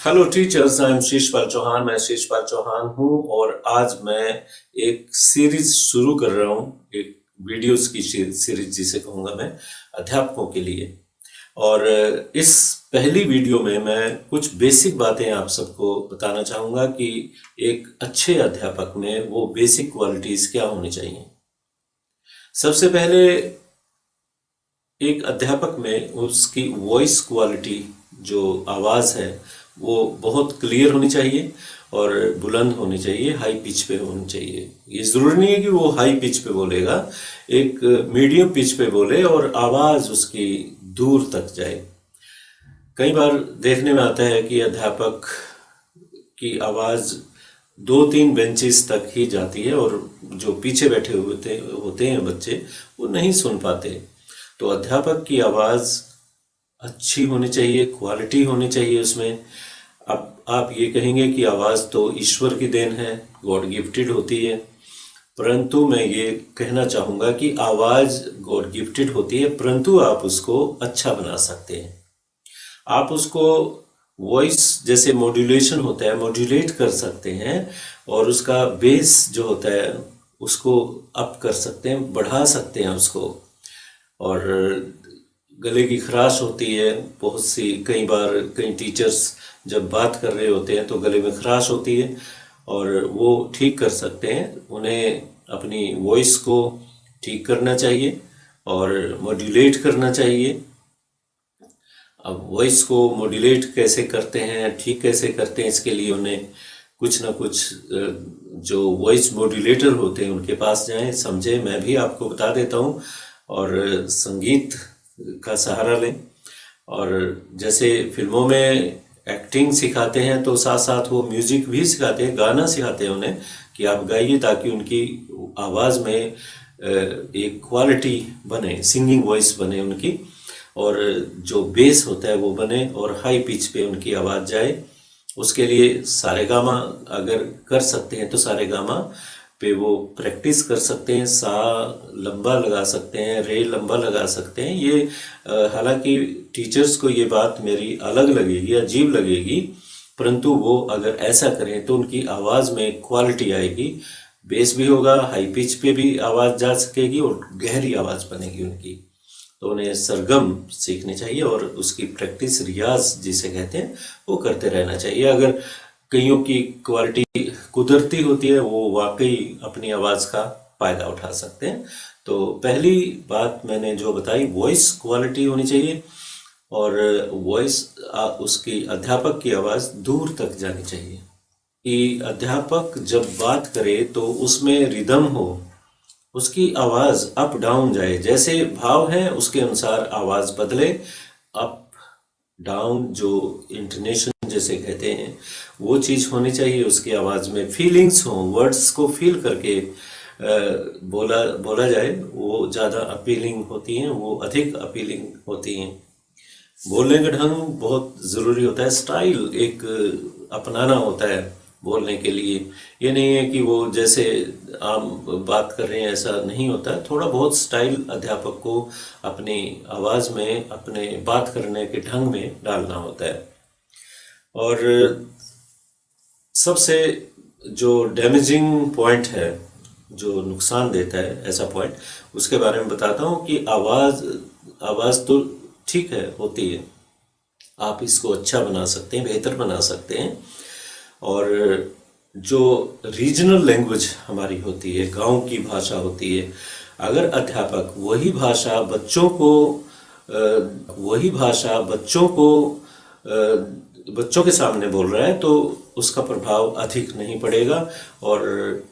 Hello teachers, I am Sheeshpal Chauhan. मैं शीशपाल चौहान हूँ और आज मैं एक सीरीज शुरू कर रहा हूँ, एक वीडियोस की सीरीज जिसे कहूँगा मैं, अध्यापकों के लिए। और इस पहली वीडियो में मैं कुछ बेसिक बातें आप सबको बताना चाहूँगा कि एक अच्छे अध्यापक में वो बेसिक क्वालिटीज़ क्या होनी चाहिए। सबसे पहले एक अध्यापक में उसकी वॉइस क्वालिटी, जो आवाज़ है, वो बहुत क्लियर होनी चाहिए और बुलंद होनी चाहिए, हाई पिच पे होनी चाहिए। ये ज़रूरी नहीं है कि वो हाई पिच पे बोलेगा, एक मीडियम पिच पे बोले और आवाज़ उसकी दूर तक जाए। कई बार देखने में आता है कि अध्यापक की आवाज़ 2-3 बेंचेस तक ही जाती है और जो पीछे बैठे होते हैं बच्चे, वो नहीं सुन पाते। तो अध्यापक की आवाज़ अच्छी होनी चाहिए, क्वालिटी होनी चाहिए उसमें। अब आप ये कहेंगे कि आवाज़ तो ईश्वर की देन है, गॉड गिफ्टेड होती है, परंतु मैं ये कहना चाहूँगा कि आवाज़ गॉड गिफ्टेड होती है, परंतु आप उसको अच्छा बना सकते हैं। आप उसको वॉइस जैसे मॉड्यूलेशन होता है, मॉड्यूलेट कर सकते हैं और उसका बेस जो होता है उसको अप कर सकते हैं, बढ़ा सकते हैं उसको। और गले की खराश होती है बहुत सी, कई बार कई टीचर्स जब बात कर रहे होते हैं तो गले में खराश होती है और वो ठीक कर सकते हैं। उन्हें अपनी वॉइस को ठीक करना चाहिए और मॉड्यूलेट करना चाहिए। अब वॉइस को मॉड्यूलेट कैसे करते हैं, ठीक कैसे करते हैं, इसके लिए उन्हें कुछ ना कुछ जो वॉइस मॉड्यूलेटर होते हैं उनके पास जाएं, समझें। मैं भी आपको बता देता हूँ और संगीत का सहारा लें। और जैसे फिल्मों में एक्टिंग सिखाते हैं तो साथ साथ वो म्यूजिक भी सिखाते हैं, गाना सिखाते हैं उन्हें कि आप गाइए, ताकि उनकी आवाज़ में एक क्वालिटी बने, सिंगिंग वॉइस बने उनकी, और जो बेस होता है वो बने और हाई पिच पे उनकी आवाज़ जाए। उसके लिए सारेगामा अगर कर सकते हैं तो सारेगामा पे वो प्रैक्टिस कर सकते हैं, सा लंबा लगा सकते हैं, रे लंबा लगा सकते हैं। ये हालांकि टीचर्स को ये बात मेरी अलग लगेगी, अजीब लगेगी, परंतु वो अगर ऐसा करें तो उनकी आवाज़ में क्वालिटी आएगी, बेस भी होगा, हाई पिच पे भी आवाज़ जा सकेगी और गहरी आवाज़ बनेगी उनकी। तो उन्हें सरगम सीखनी चाहिए और उसकी प्रैक्टिस, रियाज जिसे कहते हैं, वो करते रहना चाहिए। अगर कईयों की क्वालिटी कुदरती होती है, वो वाकई अपनी आवाज़ का फ़ायदा उठा सकते हैं। तो पहली बात मैंने जो बताई, वॉइस क्वालिटी होनी चाहिए और वॉइस उसकी अध्यापक की आवाज़ दूर तक जानी चाहिए कि अध्यापक जब बात करे तो उसमें रिदम हो, उसकी आवाज़ अप डाउन जाए, जैसे भाव है उसके अनुसार आवाज़ बदले, अप डाउन, जो इंटोनेशन जैसे कहते हैं, वो चीज़ होनी चाहिए उसकी आवाज़ में। फीलिंग्स हो, वर्ड्स को फील करके बोला जाए, वो ज़्यादा अपीलिंग होती हैं, वो अधिक अपीलिंग होती हैं। बोलने का ढंग बहुत ज़रूरी होता है, स्टाइल एक अपनाना होता है बोलने के लिए। ये नहीं है कि वो जैसे आम बात कर रहे हैं, ऐसा नहीं होता है। थोड़ा बहुत स्टाइल अध्यापक को अपनी आवाज़ में, अपने बात करने के ढंग में डालना होता है। और सबसे जो डैमेजिंग पॉइंट है, जो नुकसान देता है ऐसा पॉइंट, उसके बारे में बताता हूँ कि आवाज़ तो ठीक है, होती है, आप इसको अच्छा बना सकते हैं, बेहतर बना सकते हैं। और जो रीजनल लैंग्वेज हमारी होती है, गांव की भाषा होती है, अगर अध्यापक वही भाषा बच्चों के सामने बोल रहा है तो उसका प्रभाव अधिक नहीं पड़ेगा और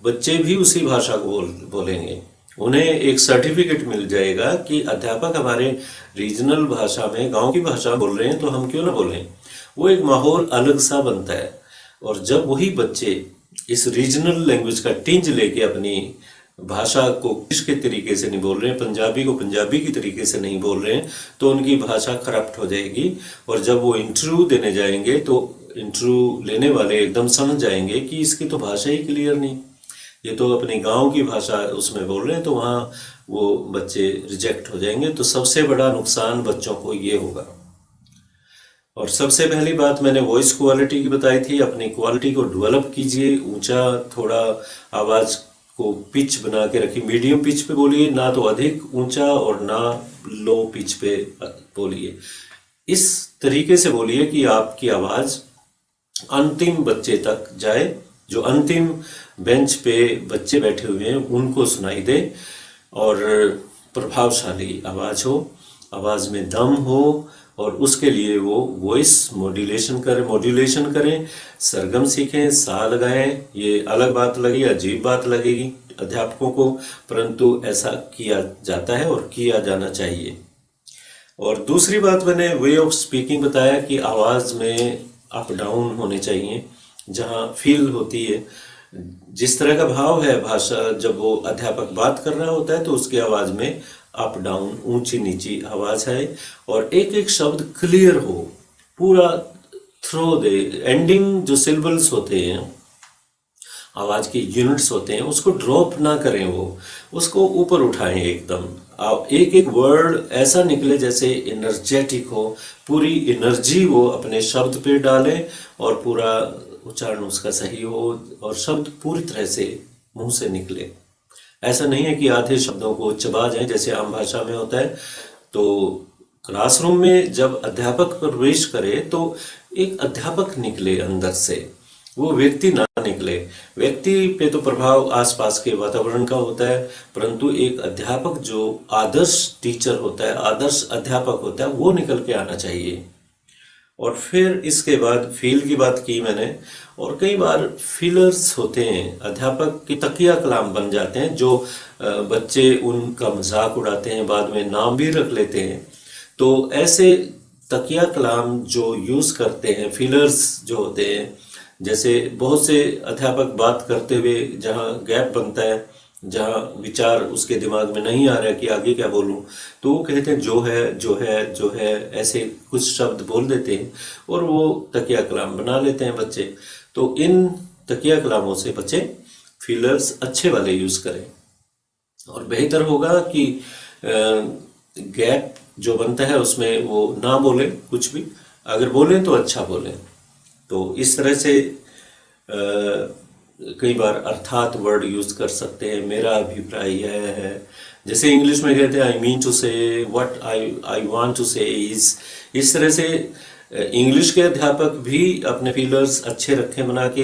बच्चे भी उसी भाषा को बोलेंगे। उन्हें एक सर्टिफिकेट मिल जाएगा कि अध्यापक हमारे रीजनल भाषा में, गांव की भाषा बोल रहे हैं, तो हम क्यों ना बोलें। वो एक माहौल अलग सा बनता है। और जब वही बच्चे इस रीजनल लैंग्वेज का टिंज लेके अपनी भाषा को किसके तरीके से नहीं बोल रहे हैं, पंजाबी को पंजाबी की तरीके से नहीं बोल रहे हैं, तो उनकी भाषा करप्ट हो जाएगी। और जब वो इंटरव्यू देने जाएंगे तो इंटरव्यू लेने वाले एकदम समझ जाएंगे कि इसकी तो भाषा ही क्लियर नहीं, ये तो अपने गांव की भाषा उसमें बोल रहे हैं, तो वहाँ वो बच्चे रिजेक्ट हो जाएंगे। तो सबसे बड़ा नुकसान बच्चों को ये होगा। और सबसे पहली बात मैंने वॉइस क्वालिटी की बताई थी। अपनी क्वालिटी को डेवलप कीजिए, ऊंचा थोड़ा आवाज़ को पिच बना के रखिए, मीडियम पिच पे बोलिए, ना तो अधिक ऊंचा और ना लो पिच पे बोलिए। इस तरीके से बोलिए कि आपकी आवाज़ अंतिम बच्चे तक जाए, जो अंतिम बेंच पे बच्चे बैठे हुए हैं उनको सुनाई दे, और प्रभावशाली आवाज़ हो, आवाज़ में दम हो, और उसके लिए वो वॉइस मॉड्यूलेशन करें, सरगम सीखें, सा लगाएं। ये अलग बात लगी, अजीब बात लगेगी अध्यापकों को, परंतु ऐसा किया जाता है और किया जाना चाहिए। और दूसरी बात मैंने वे ऑफ स्पीकिंग बताया कि आवाज़ में अप डाउन होने चाहिए, जहाँ फील होती है, जिस तरह का भाव है भाषा, जब वो अध्यापक बात कर रहा होता है तो उसकी आवाज़ में अप डाउन, ऊंची नीची आवाज़ है, और एक एक शब्द क्लियर हो, पूरा थ्रो दे। एंडिंग जो सिलेबल्स होते हैं, आवाज़ के यूनिट्स होते हैं, उसको ड्रॉप ना करें, वो उसको ऊपर उठाएं एकदम। एक एक वर्ड ऐसा निकले जैसे एनर्जेटिक हो, पूरी एनर्जी वो अपने शब्द पे डालें, और पूरा उच्चारण उसका सही हो, और शब्द पूरी तरह से मुंह से निकले। ऐसा नहीं है कि आधे शब्दों को चबा जाए जैसे आम भाषा में होता है। तो क्लासरूम में जब अध्यापक प्रवेश करे तो एक अध्यापक निकले अंदर से, वो व्यक्ति ना निकले। व्यक्ति पे तो प्रभाव आसपास के वातावरण का होता है, परंतु एक अध्यापक जो आदर्श टीचर होता है, आदर्श अध्यापक होता है, वो निकल के आना चाहिए। और फिर इसके बाद फील की बात की मैंने, और कई बार फीलर्स होते हैं, अध्यापक की तकिया कलाम बन जाते हैं, जो बच्चे उनका मजाक उड़ाते हैं, बाद में नाम भी रख लेते हैं। तो ऐसे तकिया कलाम जो यूज़ करते हैं, फीलर्स जो होते हैं, जैसे बहुत से अध्यापक बात करते हुए जहाँ गैप बनता है, जहाँ विचार उसके दिमाग में नहीं आ रहा है कि आगे क्या बोलूं, तो वो कहते हैं जो है जो है जो है, ऐसे कुछ शब्द बोल देते हैं और वो तकिया कलाम बना लेते हैं बच्चे। तो इन तकिया कलामों से बच्चे फीलर्स अच्छे वाले यूज़ करें, और बेहतर होगा कि गैप जो बनता है उसमें वो ना बोले कुछ भी, अगर बोलें तो अच्छा बोलें। तो इस तरह से कई बार अर्थात वर्ड यूज़ कर सकते हैं। मेरा अभिप्राय यह है, जैसे इंग्लिश में कहते हैं आई मीन टू से, व्हाट आई वांट टू से इज। इस तरह से इंग्लिश के अध्यापक भी अपने फीलर्स अच्छे रखें बना के,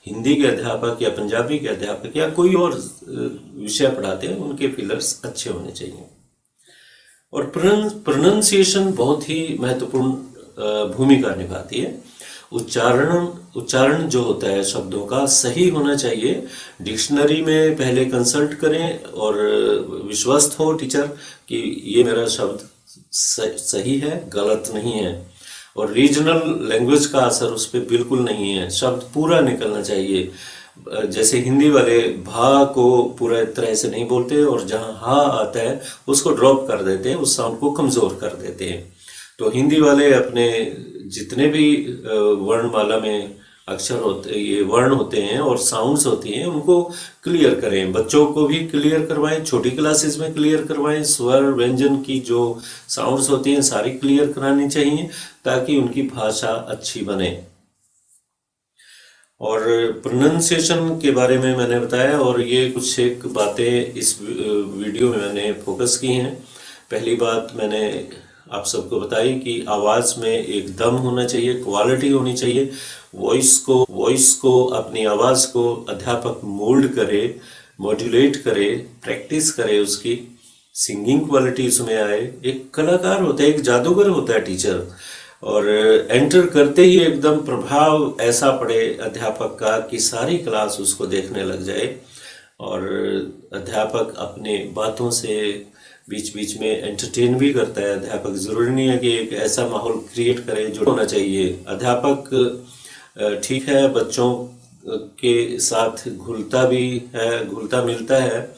हिंदी के अध्यापक या पंजाबी के अध्यापक या कोई और विषय पढ़ाते हैं उनके फीलर्स अच्छे होने चाहिए। और प्रोनाउंसिएशन बहुत ही महत्वपूर्ण भूमिका निभाती है। उच्चारण जो होता है शब्दों का सही होना चाहिए। डिक्शनरी में पहले कंसल्ट करें और विश्वस्त हो टीचर कि ये मेरा शब्द सही है, गलत नहीं है। और रीजनल लैंग्वेज का असर उस पर बिल्कुल नहीं है, शब्द पूरा निकलना चाहिए। जैसे हिंदी वाले भा को पूरा तरह से नहीं बोलते, और जहाँ हा आता है उसको ड्रॉप कर देते हैं, उस साउंड को कमज़ोर कर देते हैं। तो हिंदी वाले अपने जितने भी वर्णमाला में अक्षर होते, ये वर्ण होते हैं और साउंड्स होती हैं, उनको क्लियर करें। बच्चों को भी क्लियर करवाएं, छोटी क्लासेस में क्लियर करवाएं। स्वर व्यंजन की जो साउंड्स होती हैं सारी क्लियर करानी चाहिए, ताकि उनकी भाषा अच्छी बने। और प्रोनाउंसिएशन के बारे में मैंने बताया, और ये कुछ एक बातें इस वीडियो में मैंने फोकस की हैं। पहली बात मैंने आप सबको बताई कि आवाज़ में एक दम होना चाहिए, क्वालिटी होनी चाहिए। वॉइस को अपनी आवाज़ को अध्यापक मोल्ड करे, मॉड्यूलेट करे, प्रैक्टिस करे, उसकी सिंगिंग क्वालिटी उसमें आए। एक कलाकार होता है, एक जादूगर होता है टीचर, और एंटर करते ही एकदम प्रभाव ऐसा पड़े अध्यापक का कि सारी क्लास उसको देखने लग जाए। और अध्यापक अपने बातों से बीच बीच में एंटरटेन भी करता है। अध्यापक ज़रूरी नहीं है कि एक ऐसा माहौल क्रिएट करे जो होना चाहिए। अध्यापक ठीक है बच्चों के साथ घुलता भी है, घुलता मिलता है,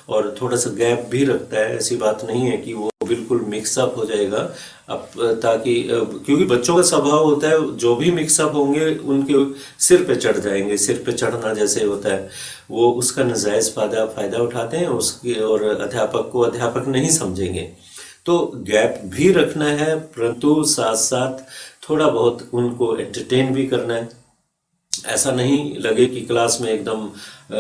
और थोड़ा सा गैप भी रखता है। ऐसी बात नहीं है कि वो बिल्कुल मिक्सअप हो जाएगा, अब ताकि क्योंकि बच्चों का स्वभाव होता है जो भी मिक्सअप होंगे उनके सिर पे चढ़ जाएंगे। सिर पे चढ़ना जैसे होता है, वो उसका नाजायज़ फ़ायदा उठाते हैं उसकी, और अध्यापक को अध्यापक नहीं समझेंगे। तो गैप भी रखना है, परंतु साथ साथ थोड़ा बहुत उनको एंटरटेन भी करना है। ऐसा नहीं लगे कि क्लास में एकदम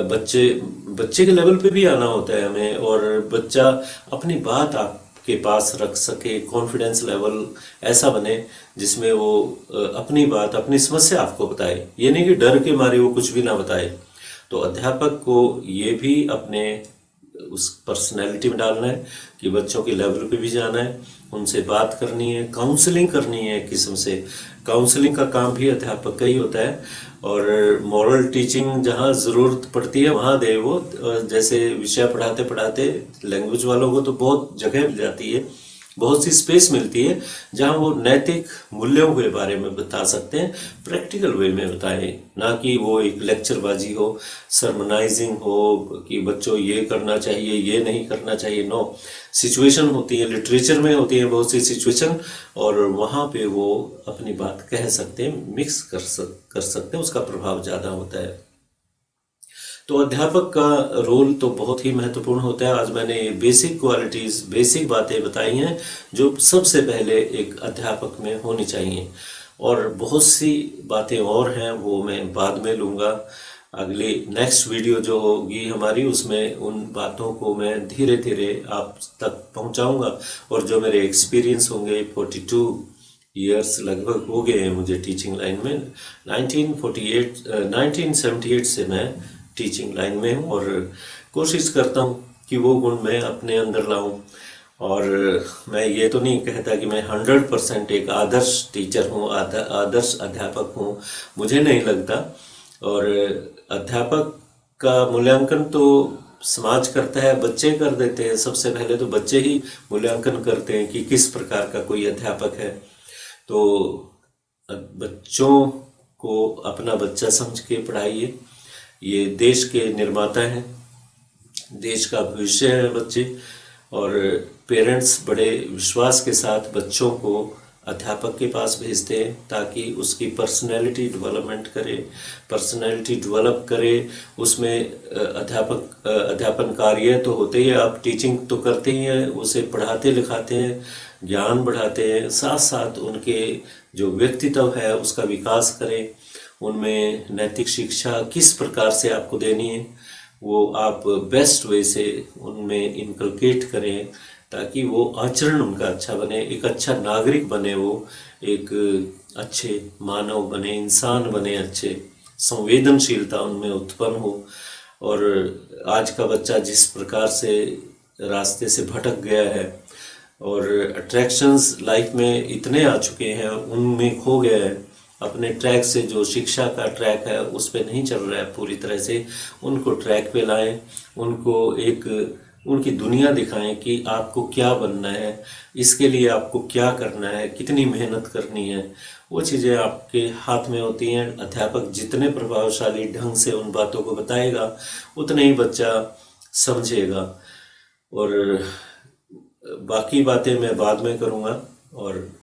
बच्चे बच्चे के लेवल पे भी आना होता है हमें, और बच्चा अपनी बात आपके पास रख सके, कॉन्फिडेंस लेवल ऐसा बने जिसमें वो अपनी बात, अपनी समस्या आपको बताए। ये नहीं कि डर के मारे वो कुछ भी ना बताए। तो अध्यापक को ये भी अपने उस पर्सनैलिटी में डालना है कि बच्चों के लेवल पे भी जाना है, उनसे बात करनी है, काउंसलिंग करनी है। एक किस्म से काउंसलिंग का काम भी अध्यापक का ही होता है। और मॉरल टीचिंग जहाँ ज़रूरत पड़ती है वहाँ दे वो। जैसे विषय पढ़ाते पढ़ाते लैंग्वेज वालों को तो बहुत जगह मिल जाती है, बहुत सी स्पेस मिलती है जहाँ वो नैतिक मूल्यों के बारे में बता सकते हैं, प्रैक्टिकल वे में बताएं, ना कि वो एक लेक्चरबाजी हो, सरमनाइजिंग हो कि बच्चों ये करना चाहिए, ये नहीं करना चाहिए। नो, सिचुएशन होती है, लिटरेचर में होती है बहुत सी सिचुएशन, और वहाँ पे वो अपनी बात कह सकते हैं, मिक्स कर सकते हैं, उसका प्रभाव ज़्यादा होता है। तो अध्यापक का रोल तो बहुत ही महत्वपूर्ण होता है। आज मैंने बेसिक क्वालिटीज़, बेसिक बातें बताई हैं जो सबसे पहले एक अध्यापक में होनी चाहिए, और बहुत सी बातें और हैं वो मैं बाद में लूँगा। अगली नेक्स्ट वीडियो जो होगी हमारी, उसमें उन बातों को मैं धीरे धीरे आप तक पहुँचाऊँगा, और जो मेरे एक्सपीरियंस होंगे, 42 ईयर्स लगभग हो गए हैं मुझे टीचिंग लाइन में। 1978 से मैं टीचिंग लाइन में हूँ, और कोशिश करता हूँ कि वो गुण मैं अपने अंदर लाऊं। और मैं ये तो नहीं कहता कि मैं 100% एक आदर्श टीचर हूँ, आदर्श अध्यापक हूँ, मुझे नहीं लगता। और अध्यापक का मूल्यांकन तो समाज करता है, बच्चे कर देते हैं। सबसे पहले तो बच्चे ही मूल्यांकन करते हैं कि किस प्रकार का कोई अध्यापक है। तो बच्चों को अपना बच्चा समझ के पढ़ाइए। ये देश के निर्माता हैं, देश का भविष्य है बच्चे, और पेरेंट्स बड़े विश्वास के साथ बच्चों को अध्यापक के पास भेजते हैं ताकि उसकी पर्सनैलिटी डेवलपमेंट करे, पर्सनैलिटी डेवलप करे। उसमें अध्यापन कार्य तो होते ही, आप टीचिंग तो करते ही हैं, उसे पढ़ाते लिखाते हैं, ज्ञान बढ़ाते हैं, साथ साथ उनके जो व्यक्तित्व है उसका विकास करें। उनमें नैतिक शिक्षा किस प्रकार से आपको देनी है वो आप बेस्ट वे से उनमें इनकलकेट करें, ताकि वो आचरण उनका अच्छा बने, एक अच्छा नागरिक बने, वो एक अच्छे मानव बने, इंसान बने, अच्छे संवेदनशीलता उनमें उत्पन्न हो। और आज का बच्चा जिस प्रकार से रास्ते से भटक गया है, और अट्रैक्शंस लाइफ में इतने आ चुके हैं, उनमें खो गया है, अपने ट्रैक से, जो शिक्षा का ट्रैक है उस पे नहीं चल रहा है पूरी तरह से। उनको ट्रैक पे लाएं, उनको एक उनकी दुनिया दिखाएं कि आपको क्या बनना है, इसके लिए आपको क्या करना है, कितनी मेहनत करनी है। वो चीज़ें आपके हाथ में होती हैं। अध्यापक जितने प्रभावशाली ढंग से उन बातों को बताएगा उतना ही बच्चा समझेगा। और बाकी बातें मैं बाद में करूँगा। और